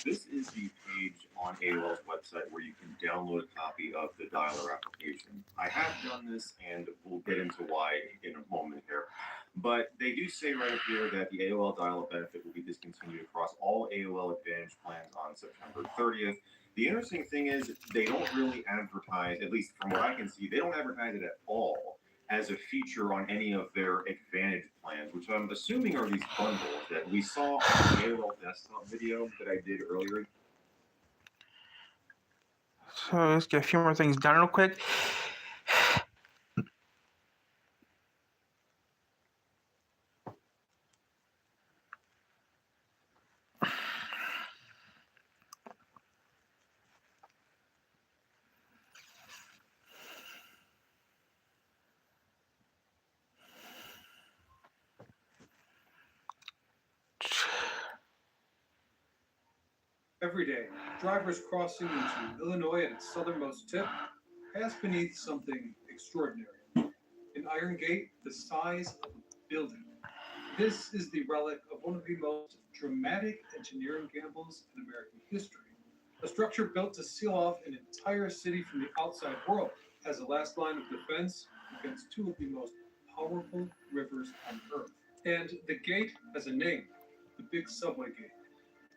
this is the page on AOL's website where you can download a copy of the dialer application. I have done this, and we'll get into why in a moment here. But they do say right up here that the AOL dial-up benefit will be discontinued across all AOL Advantage plans on September 30th. The interesting thing is they don't really advertise, at least from what I can see, they don't advertise it at all as a feature on any of their Advantage plans, which I'm assuming are these bundles that we saw on the AOL desktop video that I did earlier. So let's get a few more things done real quick. Every day, drivers crossing into Illinois at its southernmost tip pass beneath something extraordinary. An iron gate the size of a building. This is the relic of one of the most dramatic engineering gambles in American history. A structure built to seal off an entire city from the outside world as a last line of defense against two of the most powerful rivers on Earth. And the gate has a name, the Big Subway Gate.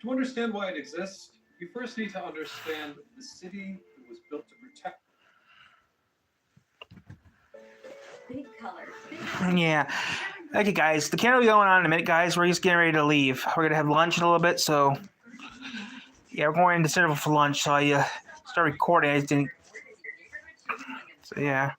To understand why it exists, you first need to understand the city it was built to protect. Big colors. Yeah. Okay, guys. The camera will be going on in a minute, guys. We're just getting ready to leave. We're going to have lunch in a little bit, so... Yeah, we're going into Centerville for lunch, so I start recording. I just didn't... So, yeah.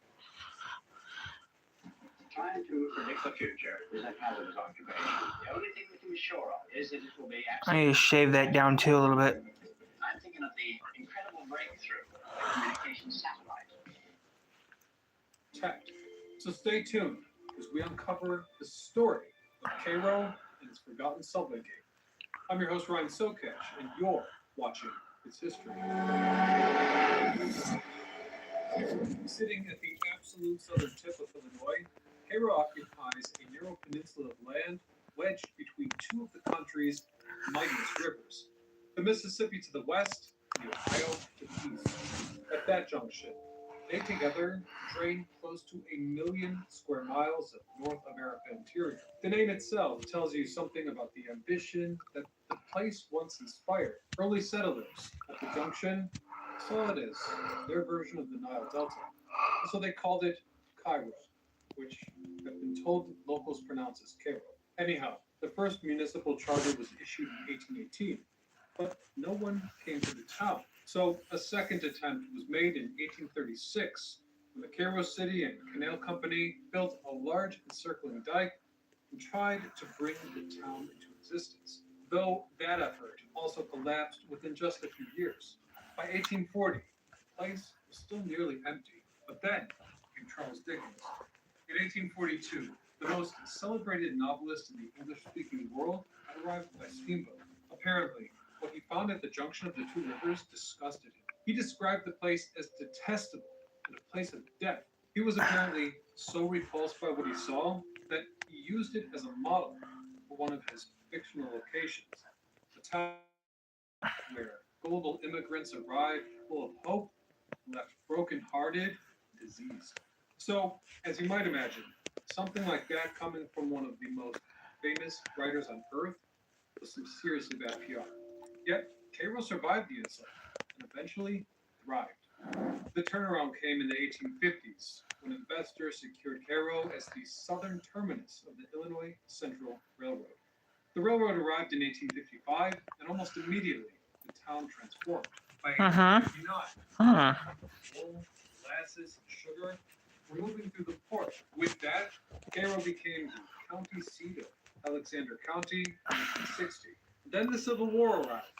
Trying to predict the future is a hazardous occupation. The only thing we can be sure of is that it will be I need to shave that down, too, a little bit. I'm thinking of the incredible breakthrough of the communication satellite. Tech. So stay tuned as we uncover the story of Cairo and its forgotten subway gate. I'm your host, Ryan Sokesh, and you're watching It's History. Sitting at the absolute southern tip of Illinois, Cairo occupies a narrow peninsula of land wedged between two of the country's mightiest rivers, the Mississippi to the west and the Ohio to the east. At that junction, they together drain close to 1 million square miles of North America interior. The name itself tells you something about the ambition that the place once inspired. Early settlers at the junction saw it as their version of the Nile Delta, so they called it Cairo, which have been told locals pronounce as Cairo. Anyhow, the first municipal charter was issued in 1818, but no one came to the town. So a second attempt was made in 1836 when the Cairo City and Canal Company built a large encircling dike and tried to bring the town into existence, though that effort also collapsed within just a few years. By 1840, the place was still nearly empty, but then came Charles Dickens. In 1842, the most celebrated novelist in the English-speaking world had arrived by steamboat. Apparently, what he found at the junction of the two rivers disgusted him. He described the place as detestable and a place of death. He was apparently so repulsed by what he saw that he used it as a model for one of his fictional locations, a town where global immigrants arrived full of hope, left broken-hearted, diseased. So, as you might imagine, something like that coming from one of the most famous writers on Earth was some seriously bad PR. Yet, Cairo survived the insult and eventually thrived. The turnaround came in the 1850s when investors secured Cairo as the southern terminus of the Illinois Central Railroad. The railroad arrived in 1855, and almost immediately, the town transformed. By 1859, wool, molasses, and sugar were moving through the port. With that, Cairo became the county seat of Alexander County in 1860. Then the Civil War arrived,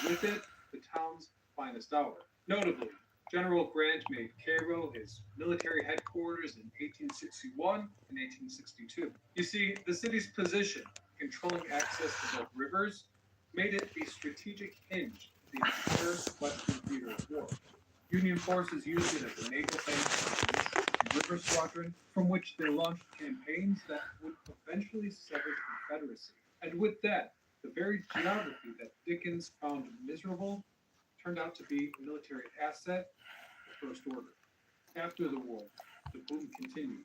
and with it, the town's finest hour. Notably, General Grant made Cairo his military headquarters in 1861 and 1862. You see, the city's position, controlling access to both rivers, made it the strategic hinge of the entire Western theater of war. Union forces used it as a naval base and river squadron from which they launched campaigns that would eventually sever the Confederacy. And with that, The very geography that Dickens found miserable turned out to be a military asset of first order. After the war, the boom continued.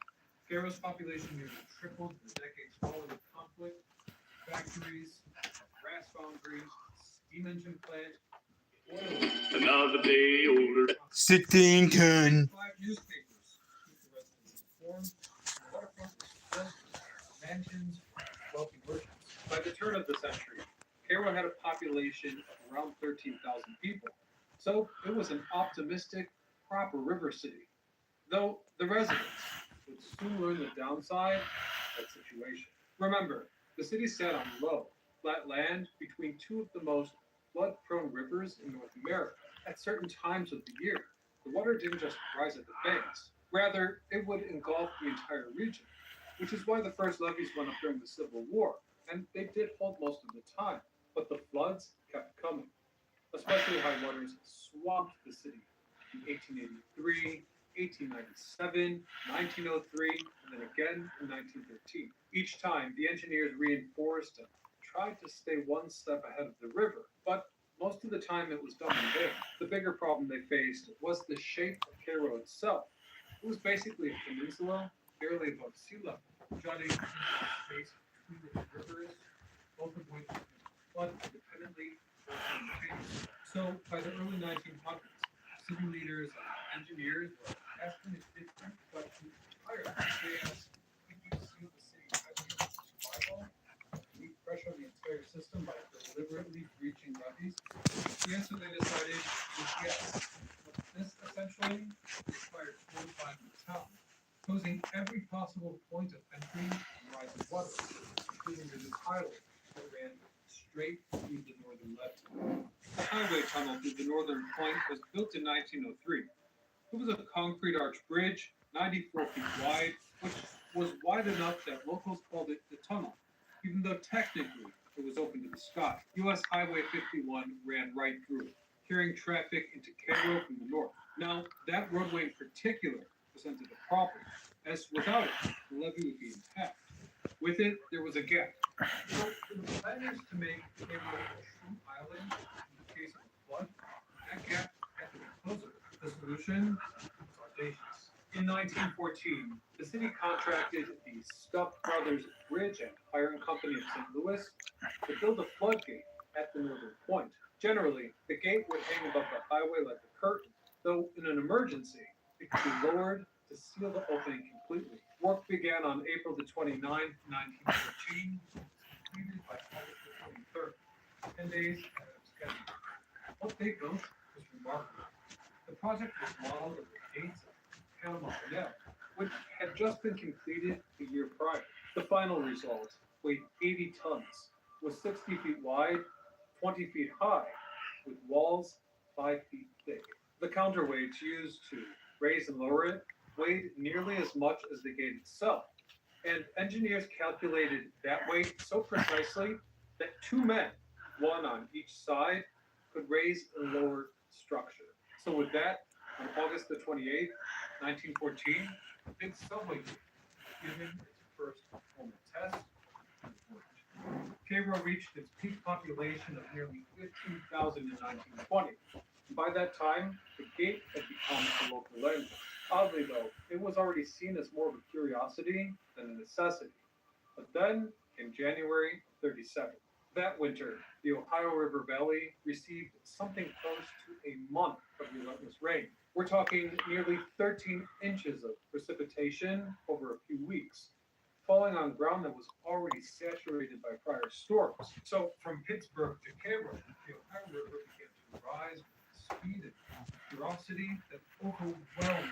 Cairo's population nearly tripled in the decades following the conflict. Factories, brass foundries, steam engine plant, oil. Another day older. Sitting can. 5 newspapers keep the residents informed. The waterfront was filled with mansions, wealthy merchants. By the turn of the century, Cairo had a population of around 13,000 people. So it was an optimistic, proper river city. Though the residents would soon learn the downside of that situation. Remember, the city sat on low, flat land between two of the most flood-prone rivers in North America. At certain times of the year, the water didn't just rise at the banks. Rather, it would engulf the entire region, which is why the first levees went up during the Civil War, and they did hold most of the time. But the floods kept coming, especially high waters swamped the city in 1883, 1897, 1903, and then again in 1913. Each time, the engineers reinforced and tried to stay one step ahead of the river, but most of the time it was done in vain. The bigger problem they faced was the shape of Cairo itself. It was basically a peninsula, barely above sea level, jutting into the space between the two rivers, both of which flood independently or simultaneously. So, by the early 1900s, city leaders and engineers were asking a different question entirely. They asked, if you see the city heavy on survival, can we pressure the entire system by deliberately breaching levees? The answer they decided was yes. But this essentially required fortifying the town, closing every possible point of entry and rising water, including the new highway that ran straight through the northern levee. The highway tunnel through the northern point was built in 1903. It was a concrete arch bridge, 94 feet wide, which was wide enough that locals called it the tunnel, even though technically it was open to the sky. US Highway 51 ran right through it, carrying traffic into Cairo from the north. Now, that roadway in particular presented a problem, as without it, the levee would be intact. With it, there was a gap. So, for the planners to make Cairo a true island in the case of a flood, that gap had to be closer. The solution was audacious. In 1914, the city contracted the Stuck Brothers Bridge and Iron Company of St. Louis to build a floodgate at the northern point. Generally, the gate would hang above the highway like a curtain, though in an emergency, it could be lowered to seal the opening completely. Work began on April the 29th, 1914, and was completed by August the 23rd, 10 days ahead of schedule. What they built was remarkable. The project was modeled on the gates of Panama Canal, which had just been completed a year prior. The final result weighed 80 tons, was 60 feet wide, 20 feet high, with walls 5 feet thick. The counterweights used to raise and lower it weighed nearly as much as the gate itself, and engineers calculated that weight so precisely that 2 men, one on each side, could raise and lower the structure. So with that, on August the 28th, 1914, a big subway gate was given its first formal test and it worked. Cairo reached its peak population of nearly 15,000 in 1920. By that time, the gate had become a local landmark. Oddly, though, it was already seen as more of a curiosity than a necessity. But then came January of 37. That winter, the Ohio River Valley received something close to a month of relentless rain. We're talking nearly 13 inches of precipitation over a few weeks, falling on ground that was already saturated by prior storms. So, from Pittsburgh to Cairo, the Ohio River began to rise with a speed and ferocity that overwhelmed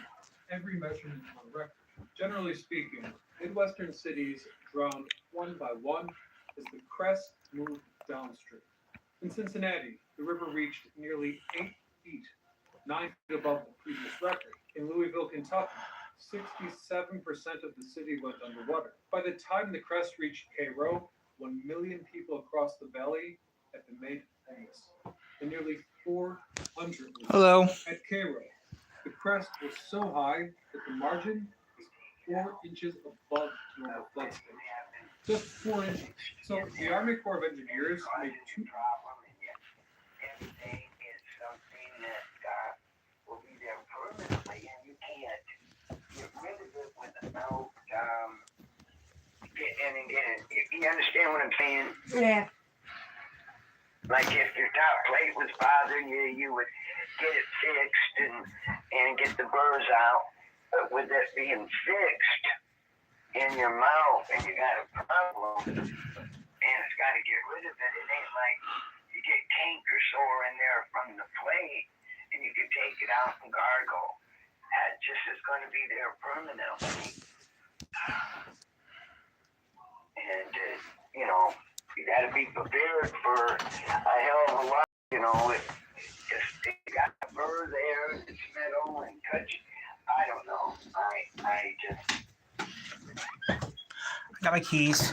every measurement on record. Generally speaking, Midwestern cities drowned one by one as the crest moved downstream. In Cincinnati, the river reached nearly 8 feet, 9 feet above the previous record. In Louisville, Kentucky, 67% of the city went underwater. By the time the crest reached Cairo, 1 million people across the valley had been made homeless, and nearly 400 were Hello. at Cairo. The crest was so high that the margin was 4 inches above normal flood stage. just 4 inches. So the Army Corps of Engineers made two. Everything is something that will be there permanently, and you can't get rid of it without getting it. You understand what I'm saying? Yeah. Like if your top plate was bothering you, you would get it fixed and get the burrs out. But with it being fixed in your mouth and you got a problem and it's got to get rid of it, it ain't like you get kink or sore in there from the plate and you can take it out and gargle. That just is going to be there permanently. And, you know, you got to be prepared for a hell of a lot. You know, just you got a burr there, it's metal and touch. I don't know. I just. I got my keys.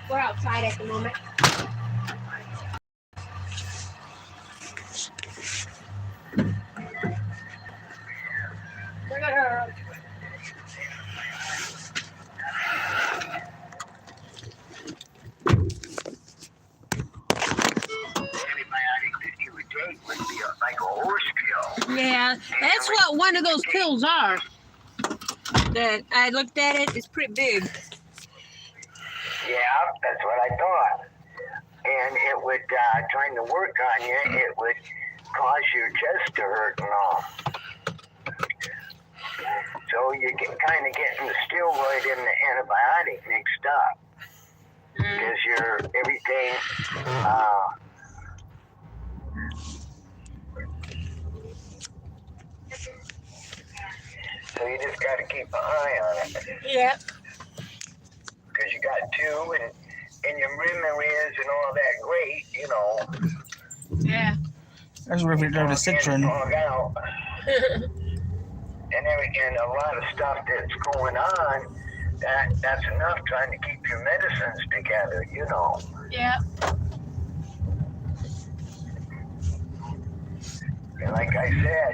We're outside at the moment. Look at her. Yeah, that's what one of those pills are. That I looked at it, it's pretty big. Yeah, that's what I thought. And it would, trying to work on you, it would cause your chest to hurt and all. So you get kind of getting the steroid and the antibiotic mixed up. Because you're everything, so you just got to keep an eye on it. Yeah. Because you got two, and your memory is and all that great, you know. Yeah. There's where we're doing a citron. And a lot of stuff that's going on, that's enough trying to keep your medicines together, you know. Yeah. And like I said,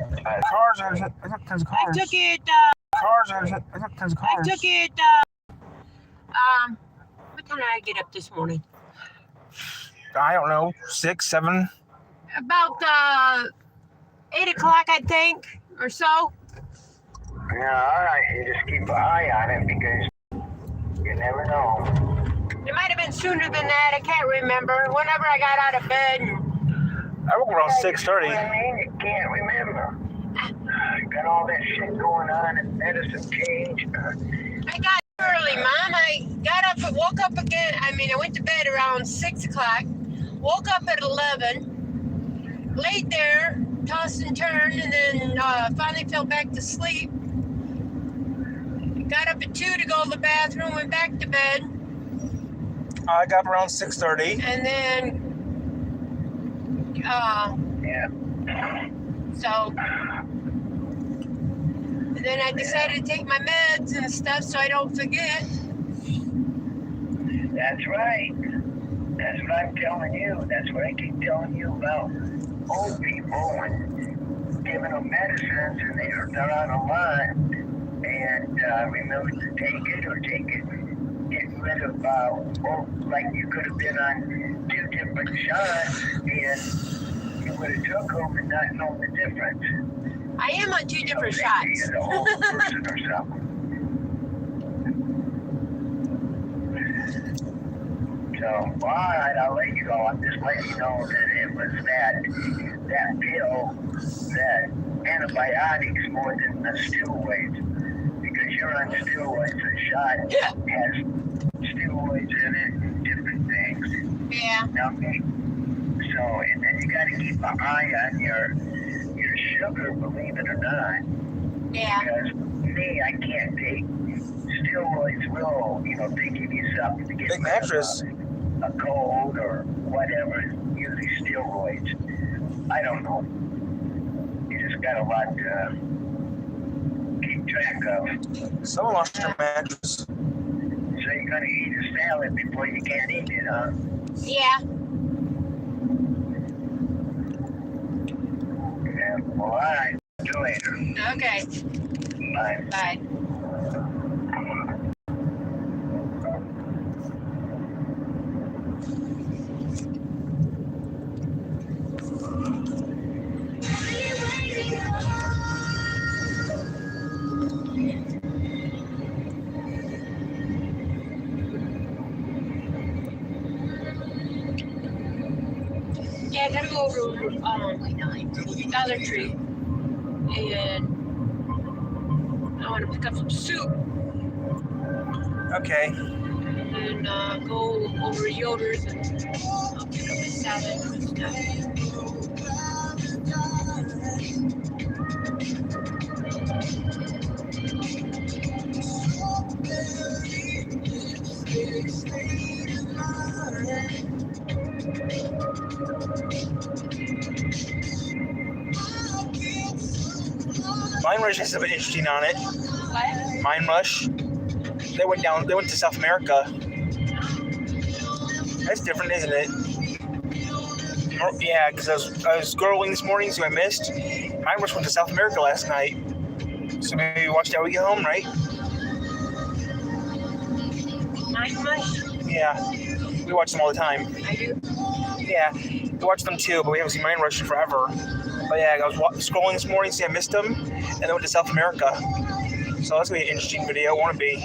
Cars, there's tons of I cars. took it, Cars, there's tons of I cars. took it, what time did I get up this morning? I don't know, 6, 7. About, 8 o'clock, I think, or so. yeah, all right, you just keep an eye on it because you never know. It might have been sooner than that, I can't remember. Whenever I got out of bed. I woke around 6:30. I mean, you can't remember. You got all that shit going on and medicine change. I got up early, Mom. I got up and woke up again. I went to bed around 6 o'clock. Woke up at 11. Laid there, tossed and turned, and then finally fell back to sleep. Got up at 2 to go to the bathroom, went back to bed. I got up around 6:30. And then, Yeah. so, and then I decided to take my meds and stuff so I don't forget. That's right. That's what I'm telling you. That's what I keep telling you about old people and giving them medicines and they're on a lot. And remember to take it or take it. Get rid of, like you could have been on 2 different shots and you would have took them and not known the difference. I am on 2 different They shots. see an old person or something. So, all right, I'll let you go. I'm just letting you know that it was that pill, that antibiotics more than the steroids. Because you're on steroids, a shot has steroids in it and different things. Yeah. Okay. So, and then you got to keep an eye on your sugar, believe it or not. Yeah. Because me, I can't take steroids. Will, they give you something to get Big rid of mattress. a cold or whatever. Usually steroids. I don't know. You just got a lot to keep track of. Someone lost their mattress. So you're gonna eat a salad before you can't eat it, huh? Yeah. Yeah. Well, all right. See you later. Okay. Bye. Bye. Yeah, I gotta go over to Dollar Tree, and I want to pick up some soup, Okay. and go over to Yoder's and I'll pick up a salad and stuff. Mine Rush has something interesting on it. What? Mine Rush. They went to South America. That's different, isn't it? Yeah, because I was scrolling this morning, so I missed. Mine Rush went to South America last night. So maybe watch that when we get home, right? Mine Rush? Yeah. We watch them all the time. I do. Yeah, we watch them too, but we haven't seen Mine Rush in forever. But yeah, I was scrolling this morning, see I missed them, and they went to South America. So that's gonna be an interesting video. Won't it be?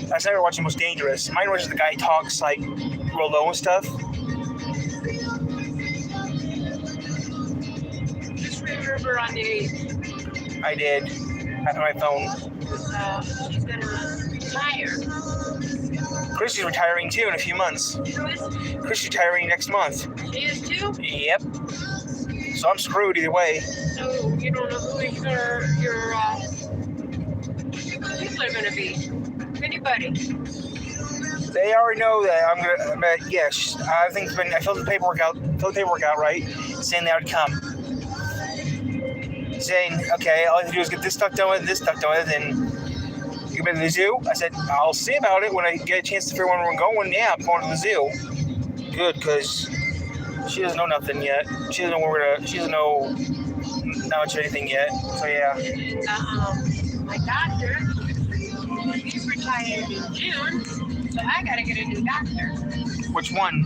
Last night we were watching Most Dangerous. Mine Rush is the guy who talks like real low and stuff. Just remember on the 8th, I did. On my phone. she's gonna retire. Chrissy's retiring too in a few months. Who is? Chrissy's retiring next month. She is too? Yep. So I'm screwed either way. So you don't know who your people are gonna be? Anybody? They already know that I'm gonna. But yes, I think I filled the paperwork out. Right, saying they would come. Saying, okay, all I have to do is get this stuff done with, and you been to the zoo? I said, I'll see about it when I get a chance to figure out when we're going. Yeah, I'm going to the zoo. Good, because she doesn't know nothing yet. She doesn't know she doesn't know not much of anything yet. So yeah. And my doctor, he's retired in June, so I gotta get a new doctor. Which one?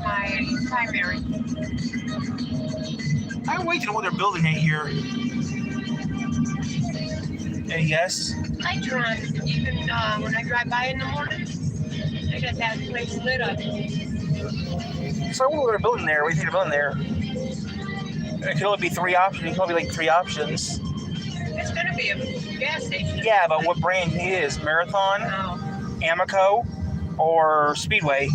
My primary. I wait to know what they're building in here. Any guess? Lights are on, even when I drive by in the morning. I got that place lit up. So what they're building there? What do you think they're building there? It could only be 3 options. It could only be like 3 options. It's gonna be a gas station. Yeah, but what brand it is? Marathon, Oh. Amoco, or Speedway?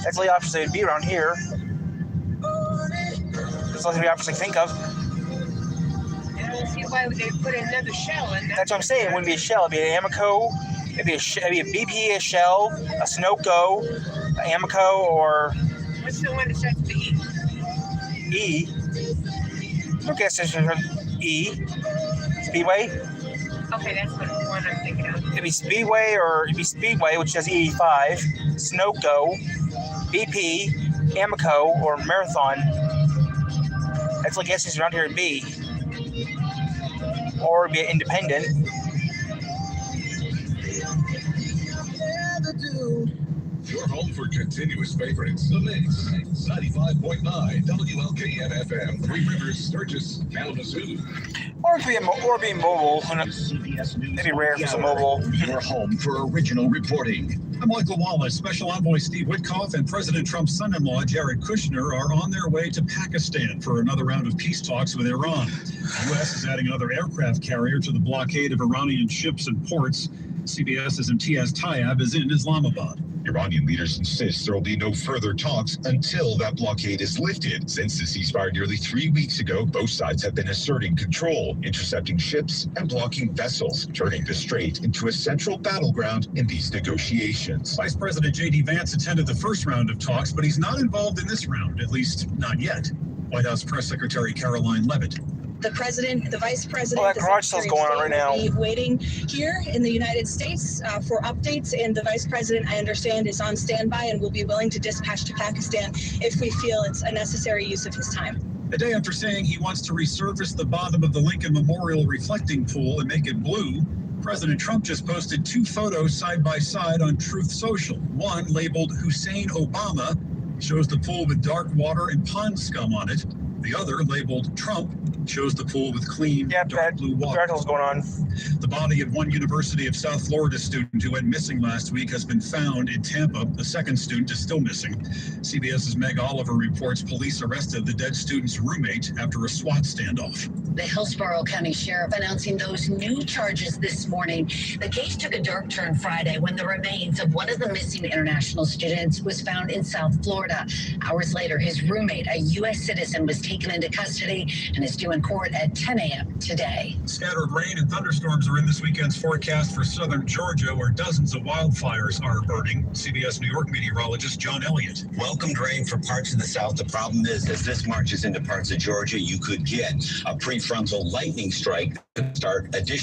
That's the only options that would be around here. That's the only 3 options I can think of. I don't see why would they put another shell in there. That's what I'm saying. It wouldn't be a Shell. It'd be an Amoco. It'd be a BP, a Shell, a Sunoco, an Amoco, or What's the one that starts with E? E. Okay, so E. Speedway. Okay, that's what the one I'm thinking of. It'd be Speedway, which has E85, Sunoco, BP, Amoco, or Marathon. That's like guesses around here would be. Or it'd be an independent. Your home for continuous favorites. The Mix, 95.9 WLKM FM, Three Rivers, Sturgis, Kalamazoo. Or be mobile. Maybe rare for some mobile. Your home for original reporting. I'm Michael Wallace. Special Envoy Steve Witkoff and President Trump's son-in-law Jared Kushner are on their way to Pakistan for another round of peace talks with Iran. The U.S. is adding another aircraft carrier to the blockade of Iranian ships and ports. CBS's Imtiaz Tayyab is in Islamabad. Iranian leaders insist there will be no further talks until that blockade is lifted. Since the ceasefire nearly 3 weeks ago, both sides have been asserting control, intercepting ships and blocking vessels, turning the strait into a central battleground in these negotiations. Vice President J.D. Vance attended the first round of talks, but he's not involved in this round, at least not yet. White House Press Secretary Caroline Leavitt. The president, the vice president, Well, that garage sale's going on right now. will be waiting here in the United States for updates, and the vice president, I understand, is on standby and will be willing to dispatch to Pakistan if we feel it's a necessary use of his time. A day after saying he wants to resurface the bottom of the Lincoln Memorial reflecting pool and make it blue, President Trump just posted 2 photos side by side on Truth Social. One labeled Hussein Obama shows the pool with dark water and pond scum on it. The other, labeled Trump, shows the pool with clean, dark blue water. Article's going on. The body of one University of South Florida student who went missing last week has been found in Tampa. The second student is still missing. CBS's Meg Oliver reports police arrested the dead student's roommate after a SWAT standoff. The Hillsborough County Sheriff announcing those new charges this morning. The case took a dark turn Friday when the remains of one of the missing international students was found in South Florida. Hours later, his roommate, a U.S. citizen, was taken into custody and is due in court at 10 a.m. today. Scattered rain and thunderstorms are in this weekend's forecast for southern Georgia, where dozens of wildfires are burning. CBS New York meteorologist John Elliott. Welcomed rain for parts of the South. The problem is, as this marches into parts of Georgia, you could get a prefrontal lightning strike that could start additional